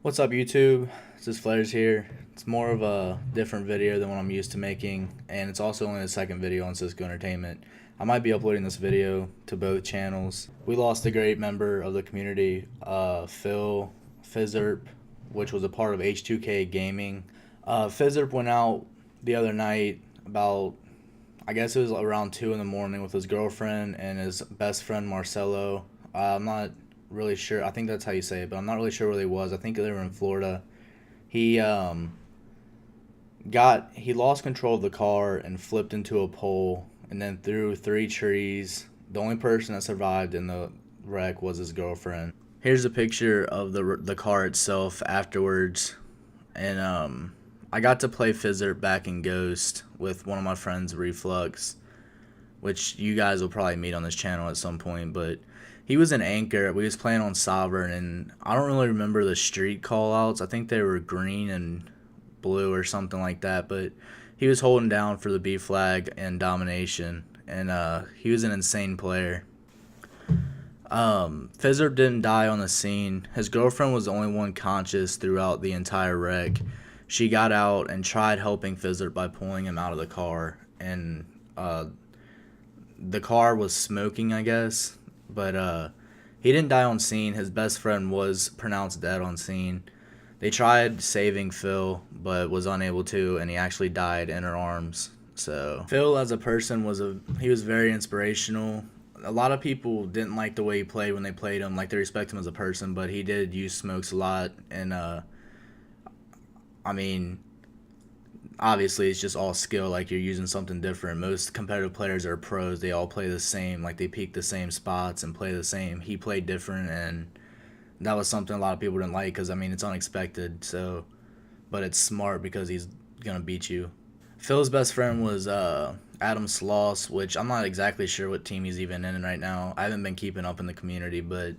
What's up, YouTube? This is Flares here. It's more of a different video than what I'm used to making, and it's also only the second video on Cisco Entertainment. I might be uploading this video to both channels. We lost a great member of the community, Phizzurp, which was a part of H2K Gaming. Phizzurp went out the other night about, I guess it was around 2 in the morning with his girlfriend and his best friend Marcelo. I'm not really sure. I think that's how you say it, but I'm not really sure where they was. I think they were in Florida. He lost control of the car and flipped into a pole and then through 3 trees. The only person that survived in the wreck was his girlfriend. Here's a picture of the car itself afterwards, and I got to play Phizzurp back in Ghost with one of my friends, Reflux, which you guys will probably meet on this channel at some point, but he was an anchor. We was playing on Sovereign, and I don't really remember the street call-outs. I think they were green and blue or something like that, but he was holding down for the B flag and domination, and he was an insane player. Phizzurp didn't die on the scene. His girlfriend was the only one conscious throughout the entire wreck. She got out and tried helping Phizzurp by pulling him out of the car, and the car was smoking, I guess. But he didn't die on scene. His best friend was pronounced dead on scene. They tried saving Phil, but was unable to, and he actually died in her arms. So Phil, as a person, he was very inspirational. A lot of people didn't like the way he played when they played him. Like, they respect him as a person, but he did use smokes a lot. And I mean, obviously it's just all skill. Like, you're using something different. Most competitive players are pros. They all play the same. Like, they peak the same spots and play the same. He played different, and that was something a lot of people didn't like because, I mean, it's unexpected. So, but it's smart because he's gonna beat you. Phil's best friend was Adam Sloss, which I'm not exactly sure what team he's even in right now. I haven't been keeping up in the community, but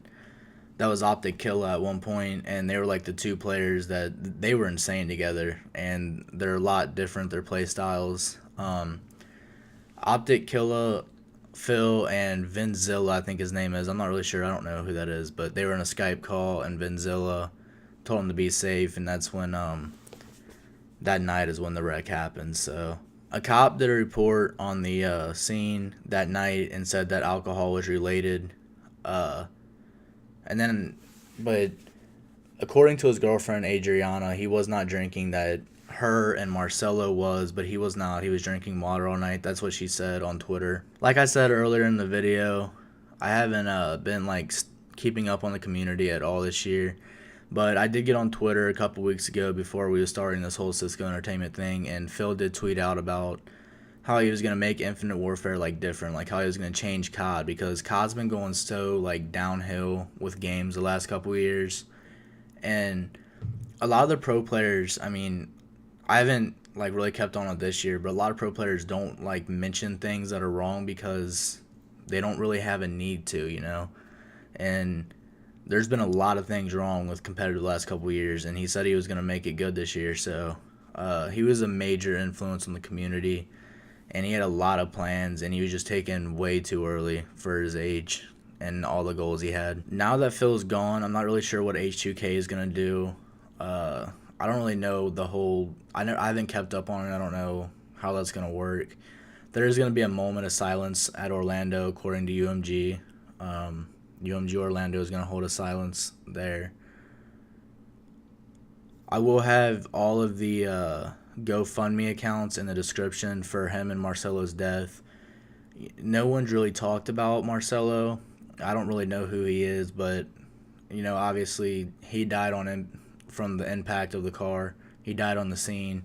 that was Optic Killa at one point, and they were like the two players that they were insane together, and they're a lot different, their play styles. Optic Killa, Phil, and Vinzilla, I think his name is. I'm not really sure. I don't know who that is, but they were in a Skype call, and Vinzilla told him to be safe, and that's when that night is when the wreck happened. So a cop did a report on the scene that night and said that alcohol was related. But according to his girlfriend, Adrianna, he was not drinking. That her and Marcelo was, but he was not. He was drinking water all night. That's what she said on Twitter. Like I said earlier in the video, I haven't been like keeping up on the community at all this year. But I did get on Twitter a couple weeks ago before we were starting this whole Cisco Entertainment thing, and Phil did tweet out about how he was going to make Infinite Warfare like different, like how he was going to change COD, because COD's been going so like downhill with games the last couple of years. And a lot of the pro players, I mean, I haven't like really kept on it this year, but a lot of pro players don't like mention things that are wrong because they don't really have a need to, you know. And there's been a lot of things wrong with competitive the last couple of years, and he said he was going to make it good this year. So he was a major influence on the community, and he had a lot of plans, and he was just taken way too early for his age and all the goals he had. Now that Phil's gone, I'm not really sure what H2K is going to do. I don't really know the whole... I haven't kept up on it. I don't know how that's going to work. There's going to be a moment of silence at Orlando, according to UMG. UMG Orlando is going to hold a silence there. I will have all of the GoFundMe accounts in the description for him and Marcelo's death. No one's really talked about Marcelo. I don't really know who he is, but you know, obviously he died from the impact of the car. He died on the scene,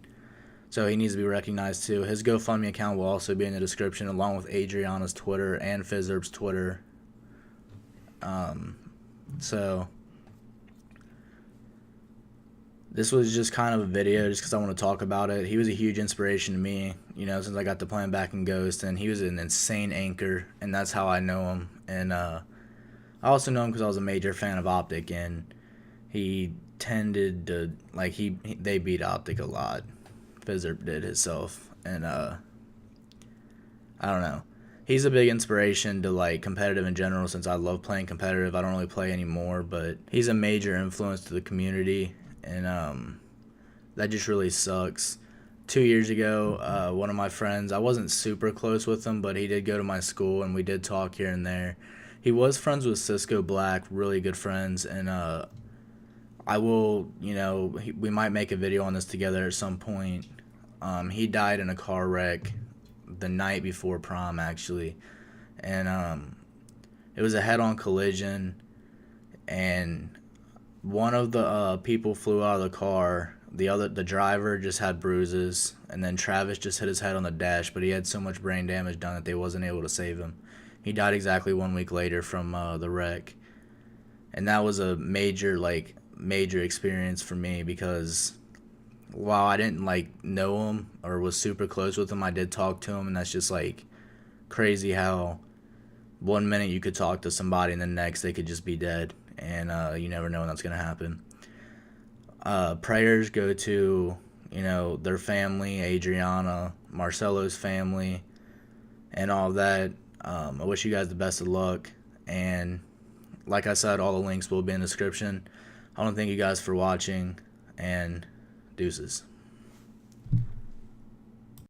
so he needs to be recognized too. His GoFundMe account will also be in the description, along with Adrianna's Twitter and Phizzurp's Twitter. So this was just kind of a video just because I want to talk about it. He was a huge inspiration to me, you know, since I got to play him back in Ghost, and he was an insane anchor, and that's how I know him. And I also know him because I was a major fan of Optic, and he tended to, like, they beat Optic a lot. Phizzurp did himself, and I don't know. He's a big inspiration to like competitive in general, since I love playing competitive. I don't really play anymore, but he's a major influence to the community, and that just really sucks. 2 years ago, one of my friends, I wasn't super close with him, but he did go to my school and we did talk here and there. He was friends with Cisco Black, really good friends, and I will, we might make a video on this together at some point. He died in a car wreck the night before prom, actually, and it was a head-on collision, and one of the people flew out of the car. The driver just had bruises, and then Travis just hit his head on the dash, but he had so much brain damage done that they wasn't able to save him. He died exactly 1 week later from the wreck, and that was a major experience for me because while I didn't know him or was super close with him, I did talk to him, and that's just crazy how 1 minute you could talk to somebody and the next they could just be dead, and you never know when that's gonna happen. Prayers go to their family, Adrianna, Marcello's family, and all that. I wish you guys the best of luck, and like I said, all the links will be in the description. I want to thank you guys for watching, and deuces.